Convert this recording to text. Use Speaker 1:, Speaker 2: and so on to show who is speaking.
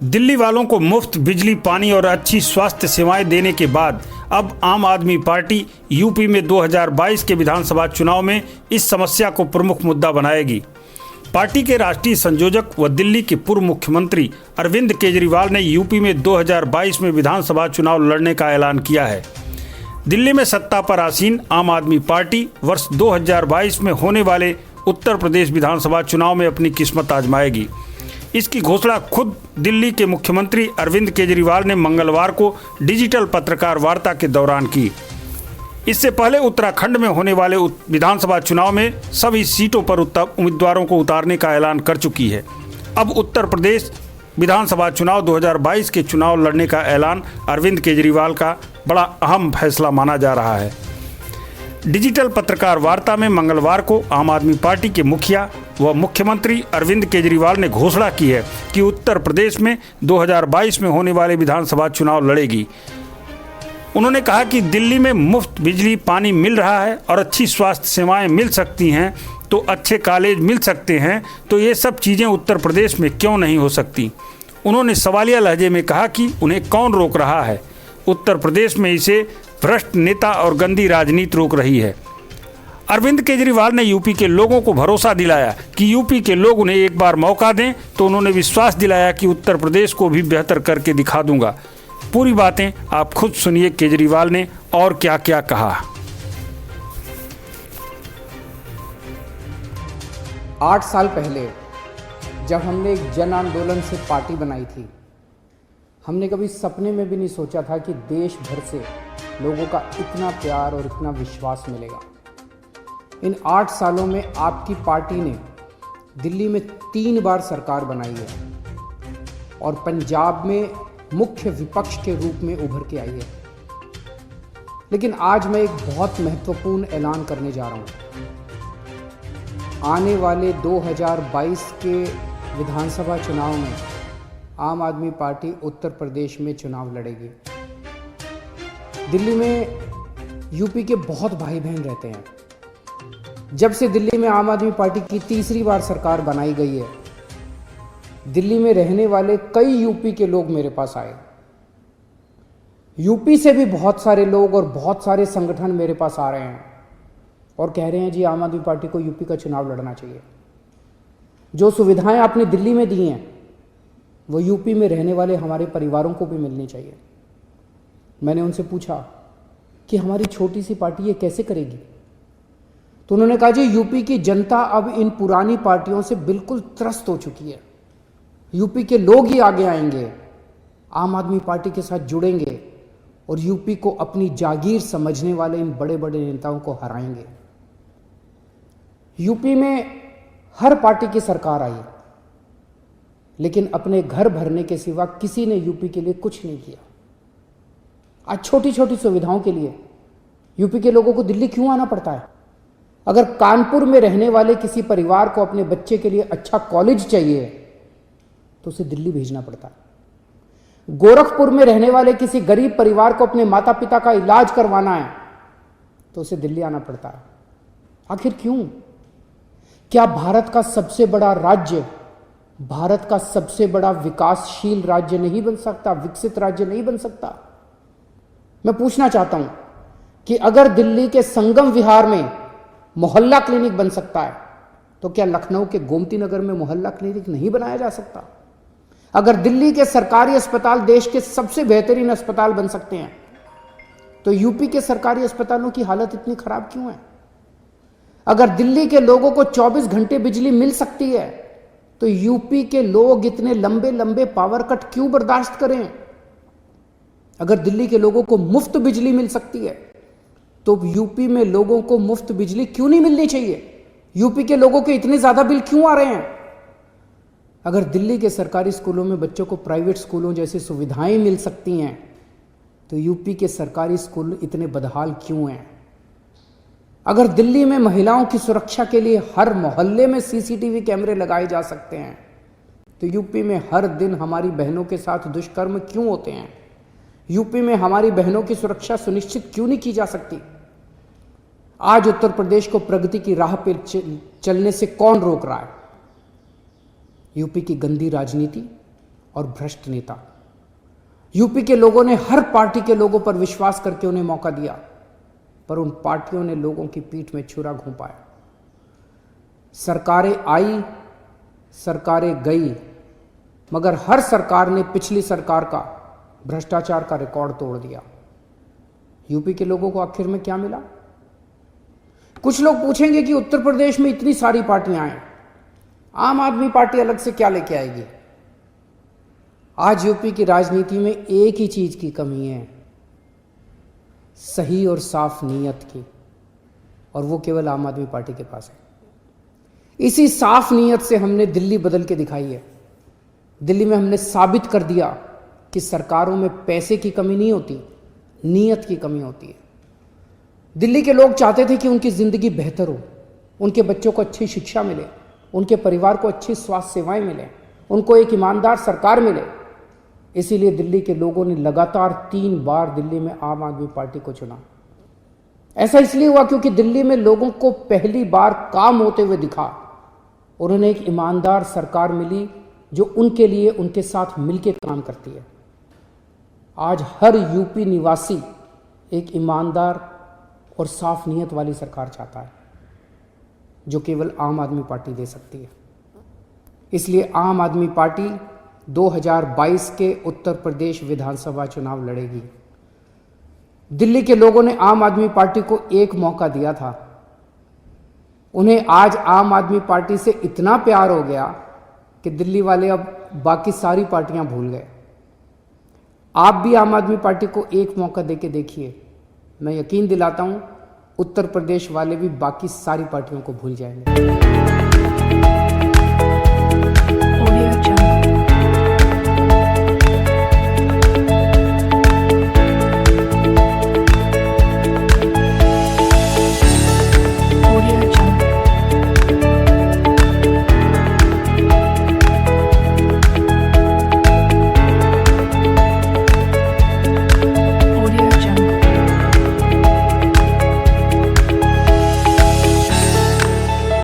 Speaker 1: दिल्ली वालों को मुफ्त बिजली, पानी और अच्छी स्वास्थ्य सेवाएं देने के बाद अब आम आदमी पार्टी यूपी में 2022 के विधानसभा चुनाव में इस समस्या को प्रमुख मुद्दा बनाएगी। पार्टी के राष्ट्रीय संयोजक व दिल्ली के पूर्व मुख्यमंत्री अरविंद केजरीवाल ने यूपी में 2022 में विधानसभा चुनाव लड़ने का ऐलान किया है। दिल्ली में सत्ता पर आसीन आम आदमी पार्टी वर्ष 2022 में होने वाले उत्तर प्रदेश विधानसभा चुनाव में अपनी किस्मत आजमाएगी। इसकी घोषणा खुद दिल्ली के मुख्यमंत्री अरविंद केजरीवाल ने मंगलवार को डिजिटल पत्रकार वार्ता के दौरान की। इससे पहले उत्तराखंड में होने वाले विधानसभा चुनाव में सभी सीटों पर उम्मीदवारों को उतारने का ऐलान कर चुकी है। अब उत्तर प्रदेश विधानसभा चुनाव 2022 के चुनाव लड़ने का ऐलान अरविंद केजरीवाल का बड़ा अहम फैसला माना जा रहा है। डिजिटल पत्रकार वार्ता में मंगलवार को आम आदमी पार्टी के मुखिया व मुख्यमंत्री अरविंद केजरीवाल ने घोषणा की है कि उत्तर प्रदेश में 2022 में होने वाले विधानसभा चुनाव लड़ेगी। उन्होंने कहा कि दिल्ली में मुफ्त बिजली, पानी मिल रहा है और अच्छी स्वास्थ्य सेवाएं मिल सकती हैं, तो अच्छे कॉलेज मिल सकते हैं, तो ये सब चीज़ें उत्तर प्रदेश में क्यों नहीं हो सकती। उन्होंने सवालिया लहजे में कहा कि उन्हें कौन रोक रहा है। उत्तर प्रदेश में इसे भ्रष्ट नेता और गंदी राजनीति रोक रही है। अरविंद केजरीवाल ने यूपी के लोगों को भरोसा दिलाया कि यूपी के लोग उन्हें एक बार मौका दें, तो उन्होंने विश्वास दिलाया कि उत्तर प्रदेश को भी बेहतर करके दिखा दूंगा। पूरी बातें आप खुद सुनिए केजरीवाल ने और क्या क्या कहा।
Speaker 2: 8 साल पहले जब हमने एक जन आंदोलन से पार्टी बनाई थी, हमने कभी सपने में भी नहीं सोचा था कि देश भर से लोगों का इतना प्यार और इतना विश्वास मिलेगा। इन 8 सालों में आपकी पार्टी ने दिल्ली में 3 बार सरकार बनाई है और पंजाब में मुख्य विपक्ष के रूप में उभर के आई है। लेकिन आज मैं एक बहुत महत्वपूर्ण ऐलान करने जा रहा हूं। आने वाले 2022 के विधानसभा चुनाव में आम आदमी पार्टी उत्तर प्रदेश में चुनाव लड़ेगी। दिल्ली में यूपी के बहुत भाई बहन रहते हैं। जब से दिल्ली में आम आदमी पार्टी की तीसरी बार सरकार बनाई गई है, दिल्ली में रहने वाले कई यूपी के लोग मेरे पास आए। यूपी से भी बहुत सारे लोग और बहुत सारे संगठन मेरे पास आ रहे हैं और कह रहे हैं जी आम आदमी पार्टी को यूपी का चुनाव लड़ना चाहिए। जो सुविधाएं आपने दिल्ली में दी हैं वो यूपी में रहने वाले हमारे परिवारों को भी मिलनी चाहिए। मैंने उनसे पूछा कि हमारी छोटी सी पार्टी ये कैसे करेगी, तो उन्होंने कहा जी यूपी की जनता अब इन पुरानी पार्टियों से बिल्कुल त्रस्त हो चुकी है। यूपी के लोग ही आगे आएंगे, आम आदमी पार्टी के साथ जुड़ेंगे और यूपी को अपनी जागीर समझने वाले इन बड़े बड़े नेताओं को हराएंगे। यूपी में हर पार्टी की सरकार आई, लेकिन अपने घर भरने के सिवा किसी ने यूपी के लिए कुछ नहीं किया। आज छोटी छोटी सुविधाओं के लिए यूपी के लोगों को दिल्ली क्यों आना पड़ता है? अगर कानपुर में रहने वाले किसी परिवार को अपने बच्चे के लिए अच्छा कॉलेज चाहिए तो उसे दिल्ली भेजना पड़ता है। गोरखपुर में रहने वाले किसी गरीब परिवार को अपने माता पिता का इलाज करवाना है तो उसे दिल्ली आना पड़ता है। आखिर क्यों? क्या भारत का सबसे बड़ा राज्य, भारत का सबसे बड़ा विकासशील राज्य नहीं बन सकता, विकसित राज्य नहीं बन सकता? मैं पूछना चाहता हूं कि अगर दिल्ली के संगम विहार में मोहल्ला क्लिनिक बन सकता है तो क्या लखनऊ के गोमती नगर में मोहल्ला क्लिनिक नहीं बनाया जा सकता? अगर दिल्ली के सरकारी अस्पताल देश के सबसे बेहतरीन अस्पताल बन सकते हैं तो यूपी के सरकारी अस्पतालों की हालत इतनी खराब क्यों है? अगर दिल्ली के लोगों को 24 घंटे बिजली मिल सकती है तो यूपी के लोग इतने लंबे लंबे पावर कट क्यों बर्दाश्त करें? अगर दिल्ली के लोगों को मुफ्त बिजली मिल सकती है तो यूपी में लोगों को मुफ्त बिजली क्यों नहीं मिलनी चाहिए? यूपी के लोगों के इतने ज्यादा बिल क्यों आ रहे हैं? अगर दिल्ली के सरकारी स्कूलों में बच्चों को प्राइवेट स्कूलों जैसी सुविधाएं मिल सकती हैं तो यूपी के सरकारी स्कूल इतने बदहाल क्यों हैं? अगर दिल्ली में महिलाओं की सुरक्षा के लिए हर मोहल्ले में सीसीटीवी कैमरे लगाए जा सकते हैं तो यूपी में हर दिन हमारी बहनों के साथ दुष्कर्म क्यों होते हैं? यूपी में हमारी बहनों की सुरक्षा सुनिश्चित क्यों नहीं की जा सकती? आज उत्तर प्रदेश को प्रगति की राह पर चलने से कौन रोक रहा है? यूपी की गंदी राजनीति और भ्रष्ट नेता। यूपी के लोगों ने हर पार्टी के लोगों पर विश्वास करके उन्हें मौका दिया, पर उन पार्टियों ने लोगों की पीठ में छुरा घोंपाया। सरकारें आई, सरकारें गई, मगर हर सरकार ने पिछली सरकार का भ्रष्टाचार का रिकॉर्ड तोड़ दिया। यूपी के लोगों को आखिर में क्या मिला? कुछ लोग पूछेंगे कि उत्तर प्रदेश में इतनी सारी पार्टियां हैं, आम आदमी पार्टी अलग से क्या लेके आएगी? आज यूपी की राजनीति में एक ही चीज की कमी है, सही और साफ नीयत की, और वो केवल आम आदमी पार्टी के पास है। इसी साफ नीयत से हमने दिल्ली बदल के दिखाई है। दिल्ली में हमने साबित कर दिया कि सरकारों में पैसे की कमी नहीं होती, नीयत की कमी होती है। दिल्ली के लोग चाहते थे कि उनकी जिंदगी बेहतर हो, उनके बच्चों को अच्छी शिक्षा मिले, उनके परिवार को अच्छी स्वास्थ्य सेवाएं मिले, उनको एक ईमानदार सरकार मिले। इसीलिए दिल्ली के लोगों ने लगातार 3 बार दिल्ली में आम आदमी पार्टी को चुना। ऐसा इसलिए हुआ क्योंकि दिल्ली में लोगों को पहली बार काम होते हुए दिखा और उन्हें एक ईमानदार सरकार मिली जो उनके लिए, उनके साथ मिलकर काम करती है। आज हर यूपी निवासी एक ईमानदार और साफ नीयत वाली सरकार चाहता है, जो केवल आम आदमी पार्टी दे सकती है। इसलिए आम आदमी पार्टी 2022 के उत्तर प्रदेश विधानसभा चुनाव लड़ेगी। दिल्ली के लोगों ने आम आदमी पार्टी को एक मौका दिया था। उन्हें आज आम आदमी पार्टी से इतना प्यार हो गया कि दिल्ली वाले अब बाकी सारी पार्टियां भूल गए। आप भी आम आदमी पार्टी को एक मौका देके देखिए, मैं यकीन दिलाता हूं उत्तर प्रदेश वाले भी बाकी सारी पार्टियों को भूल जाएंगे।